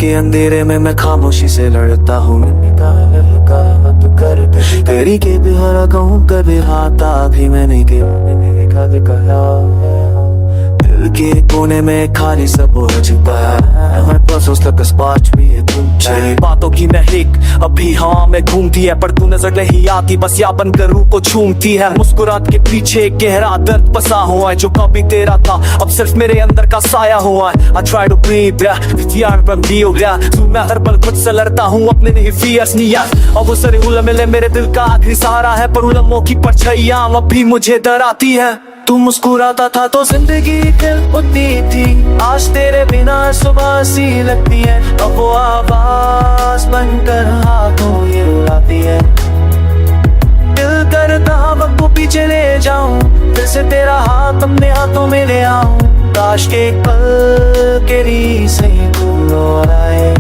के अंधेरे में मैं खामोशी से लड़ता हूँ। तेरी के बिहारा कहूँ कभी हाथा भी मैंने कहा। दिल के कोने में खाली सब हो चुका है। हमारे पास उस तक स्पार्च भी है। तेरी बातों की महक अभी हवा में घूमती है, पर तू नजर नहीं आती, बस या बनकर रूह को छूमती है। मुस्कुराहट के पीछे एक गहरा दर्द बसा हुआ है, जो कभी तेरा था अब सिर्फ मेरे अंदर का साया हुआ है। I try to breathe, यार बंदी हो गया तू। मैं हर पल खुद से लड़ता हूँ अपने नहीं फियर्स नहीं यार। अब वो सारे उलझे मेरे दिल का आखिरी सहारा है, पर उलझों की परछाइयां अब भी मुझे डराती है। तू मुस्कुराता था तो जिंदगी खिल उठती थी, आज तेरे बिना सुबह सी लगती है। अब वो आवाज बनकर हाथों ये रुलाती है। दिल करता वक्त को पीछे ले जाऊं, फिर से तेरा हाथ अपने हाथों में ले आऊं। काश के पल के री से तू लौटाए।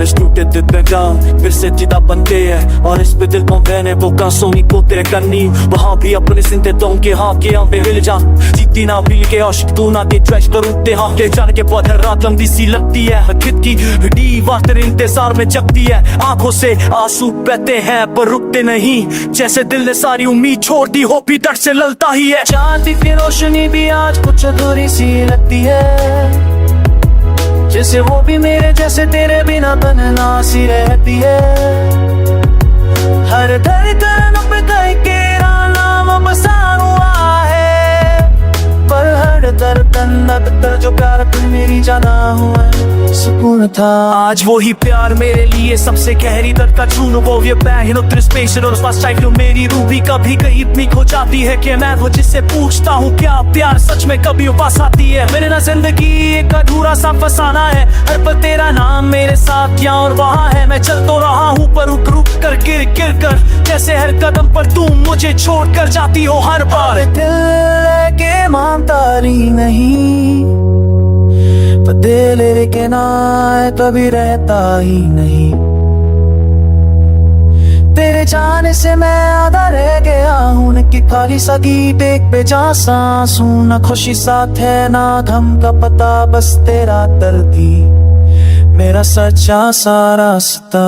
टूटे दिल में गाँव फिर से जिदा बनते हैं, और इस पे दिल को मैंने वो कांसोनी को तेरे करनी। वहाँ भी अपने सिंते तो के हाँ के यहाँ पे हिल जा। जीती ना भील के आशिक तू ना के ट्रैश करूँते हाँ के जाने के बाद हर रात लंबी सी लगती है। खिद की दीवार तेरे इंतजार में जगती है। आंखों से आंसू बहते हैं पर रुकते नहीं, जैसे दिल ने सारी उम्मीद छोड़ दी हो भी दर्द से ललता ही है। चांद की रोशनी भी आज कुछ अधूरी सी लगती है, जैसे वो भी मेरे जैसे तेरे बिना तन्हा सी रहती है। हर धड़कन पे तेरा नाम बसा हुआ है, पर हर धड़कन अब जो प्यार तू मेरी जाना हुआ है सुकून था। आज वो ही प्यार मेरे लिए सबसे गहरी दर्द का चून। वो ये पैन उतर स्पेशल और उस टाइप मेरी रूह भी कभी कहीं इतनी खो जाती है कि मैं वो जिससे पूछता हूँ क्या प्यार सच में कभी उपास आती है। मेरे ना जिंदगी एक अधूरा सा फसाना है, हर पल तेरा नाम मेरे साथ यहाँ और वहाँ है। मैं चल तो रहा हूँ पर रुक रुक कर गिर गिर कर, जैसे हर कदम पर तू मुझे छोड़ कर जाती हो हर बार। दिल के मानता नहीं, दिल के ना कभी रहता ही नहीं। तेरे जाने से मैं आधा रह गया हूँ कि खाली सा गीत एक बेजान सांस हूँ। ना खुशी साथ है ना गम का पता, बस तेरा दर्द ही मेरा सच्चा सा रास्ता।